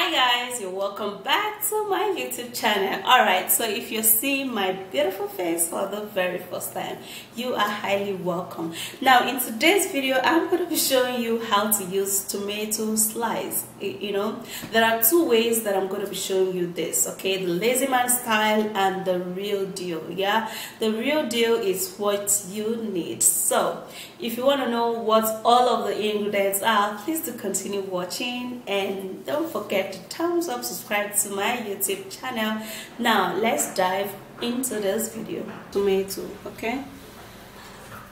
Hi guys, you're welcome back to my YouTube channel. Alright, so if you're seeing my beautiful face for the very first time, you are highly welcome. Now in today's video, I'm going to be showing you how to use tomato slice. There are two ways that I'm going to be showing you this, okay? The lazy man style and the real deal. Yeah, the real deal is what you need. So if you want to know what all of the ingredients are, please do continue watching and don't forget to thumbs up, subscribe to my YouTube channel. Now let's dive into this video. Tomato, okay?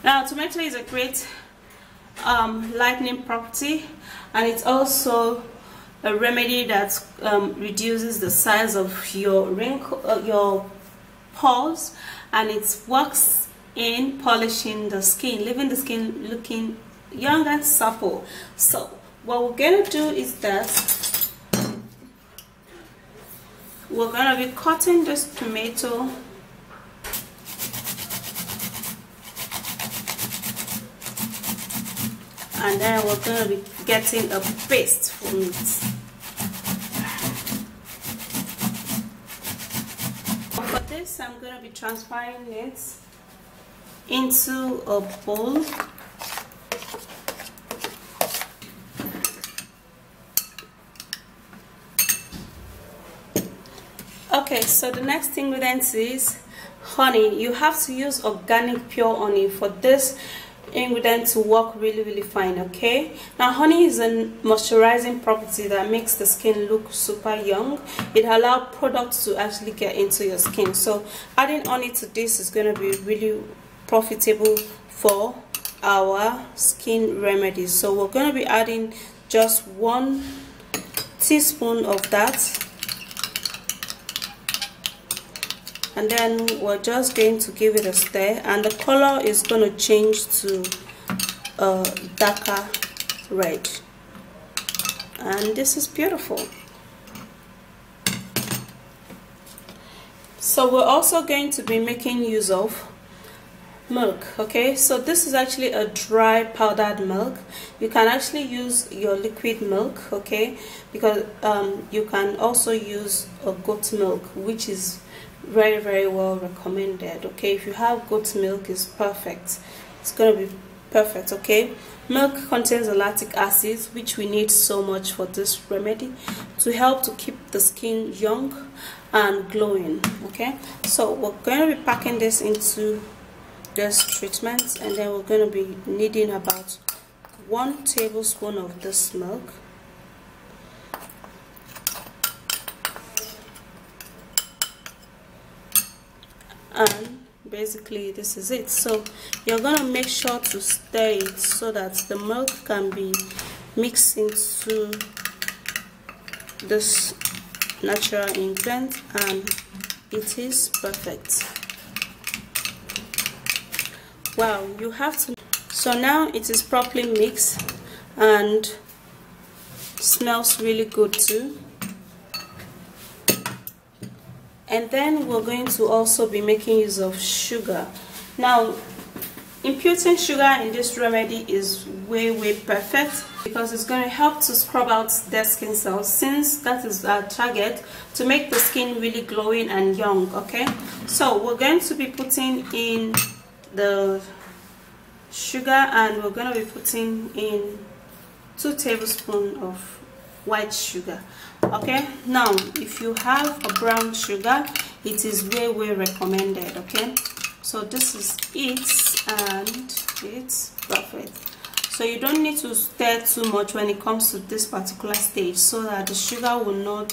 Now tomato is a great lightening property, and it's also a remedy that reduces the size of your your pores, and it works in polishing the skin, leaving the skin looking young and supple. So what we're gonna do is that we're gonna be cutting this tomato and then we're gonna be getting a paste from it. For this, I'm gonna be transferring it into a bowl. Okay, so the next ingredient is honey. You have to use organic pure honey for this ingredient to work really fine. Okay, now honey is a moisturizing property that makes the skin look super young. It allows products to actually get into your skin, so adding honey to this is going to be really profitable for our skin remedies. So we're going to be adding just 1 teaspoon of that, and then we're just going to give it a stir, and the color is going to change to a darker red, and this is beautiful. So we're also going to be making use of milk. Okay, so this is actually a dry powdered milk. You can actually use your liquid milk, okay, because you can also use a goat milk, which is very well recommended. Okay, if you have goat milk, is perfect. It's gonna be perfect. Okay, milk contains lactic acid, which we need so much for this remedy to help to keep the skin young and glowing. Okay, so we're going to be packing this into this treatment, and then we're going to be needing about 1 tablespoon of this milk. And basically this is it. So you're going to make sure to stir it so that the milk can be mixed into this natural ingredient, and it is perfect. Wow, you have to. So now it is properly mixed and smells really good too. And then we're going to also be making use of sugar. Now imputing sugar in this remedy is way perfect, because it's going to help to scrub out dead skin cells, since that is our target, to make the skin really glowing and young. Okay, so we're going to be putting in the sugar, and we're going to be putting in 2 tablespoons of white sugar. Okay, now if you have a brown sugar, it is way recommended. Okay, so this is it, and it's perfect. So you don't need to stir too much when it comes to this particular stage, so that the sugar will not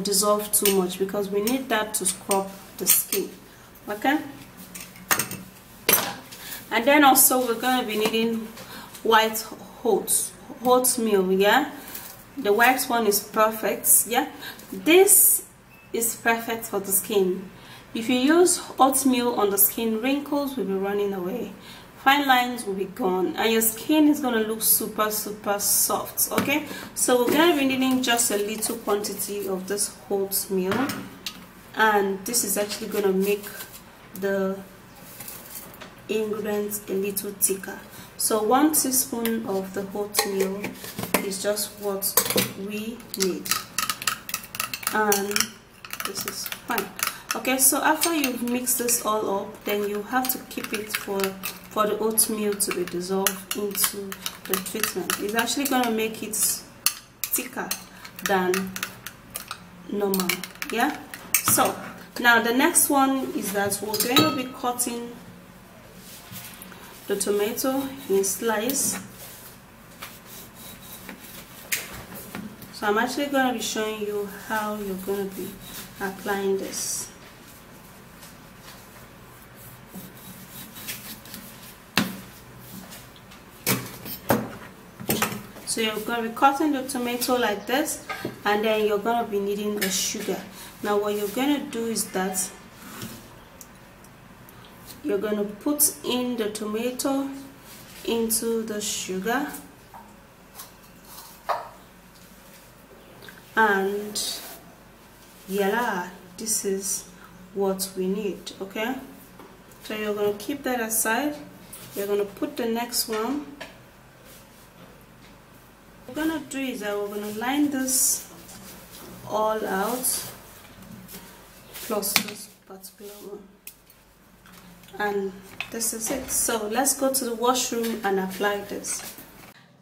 dissolve too much, because we need that to scrub the skin. Okay, and then also we're going to be needing white oatmeal. Yeah, the white one is perfect. Yeah, this is perfect for the skin. If you use oatmeal on the skin, wrinkles will be running away, fine lines will be gone, and your skin is going to look super soft. Okay, so we're going to be needing just a little quantity of this oatmeal, and this is actually going to make the ingredients a little thicker. So 1 teaspoon of the oatmeal is just what we need. and this is fine. Okay, so after you've mixed this all up, then you have to keep it for the oatmeal to be dissolved into the treatment. It's actually going to make it thicker than normal. Yeah, so now the next one is that we're going to be cutting the tomato in slice. So I'm actually going to be showing you how you're going to be applying this. So you're going to be cutting the tomato like this, and then you're going to be needing the sugar. Now what you're going to do is that you're going to put in the tomato into the sugar, and yeah, this is what we need. Okay, so you're going to keep that aside. You're going to put the next one. What we're going to do is that we're going to line this all out plus this particular one, and this is it. So let's go to the washroom and apply this.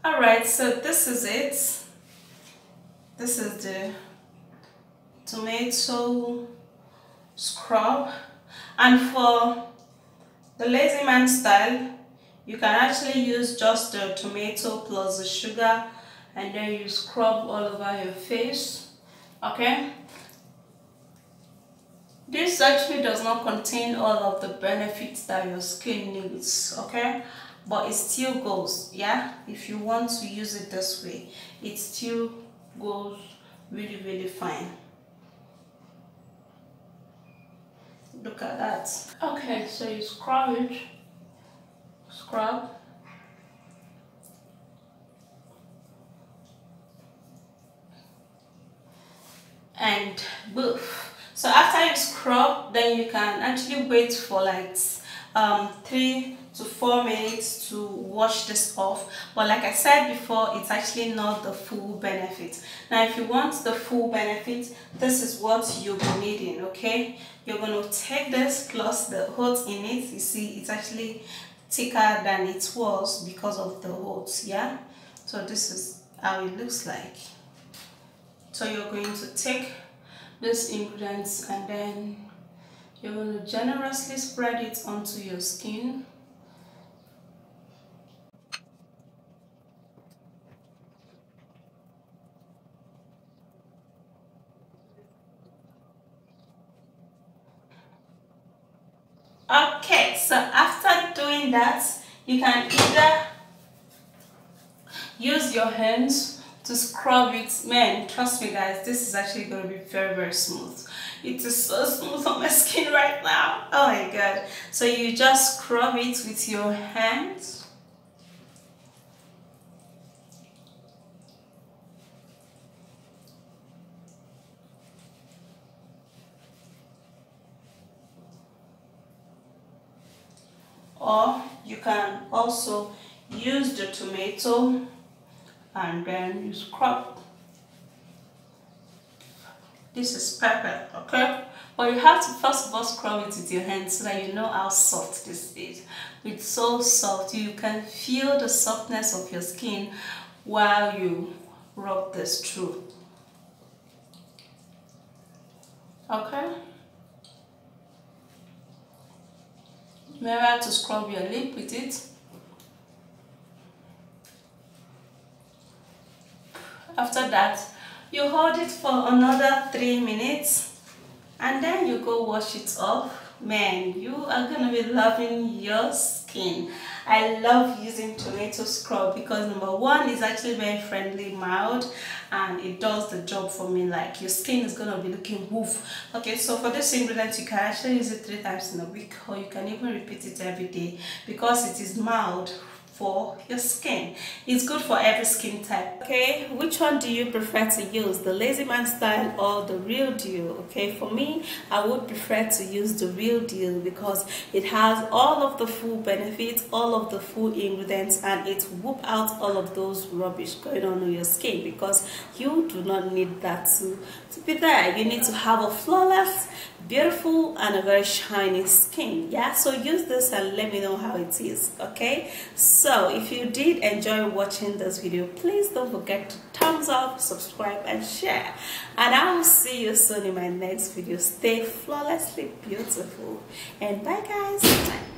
Alright, so this is it. This is the tomato scrub, and for the lazy man style, you can actually use just the tomato plus the sugar, and then you scrub all over your face. Okay, this actually does not contain all of the benefits that your skin needs, okay, but it still goes. Yeah, if you want to use it this way, it still goes really fine. Look at that. Okay, so you scrub it, scrub, and boof. So after you scrub, then you can actually wait for like 3 to 4 minutes to wash this off. But like I said before, it's actually not the full benefit. Now if you want the full benefit, this is what you'll be needing. Okay, you're going to take this plus the oats in it. You see, it's actually thicker than it was because of the oats. Yeah, so this is how it looks like. So you're going to take these ingredients, and then you're going to generously spread it onto your skin. Okay, so after doing that, you can either use your hands to scrub it. Man, trust me guys, this is actually going to be very smooth. It is so smooth on my skin right now. Oh my god. So you just scrub it with your hands. Or you can also use the tomato and then you scrub. This is pepper, okay? But you have to first of all scrub it with your hands so that you know how soft this is. It's so soft. You can feel the softness of your skin while you rub this through. Okay? Remember to scrub your lip with it. After that, you hold it for another 3 minutes and then you go wash it off. Man, you are gonna be loving your skin. I love using tomato scrub because number one, is actually very friendly, mild, and it does the job for me. Like your skin is gonna be looking woof. Okay, so for this ingredient, you can actually use it 3 times in a week, or you can even repeat it every day because it is mild, for your skin. It's good for every skin type. Okay, which one do you prefer to use, the Lazy Man style or the Real Deal? Okay, for me, I would prefer to use the Real Deal because it has all of the full benefits, all of the full ingredients, and it whoop out all of those rubbish going on your skin, because you do not need that to be there. You need to have a flawless, beautiful, and a very shiny skin. Yeah, so use this and let me know how it is. Okay, so if you did enjoy watching this video, please don't forget to thumbs up, subscribe, and share, and I will see you soon in my next video. Stay flawlessly beautiful, and bye guys.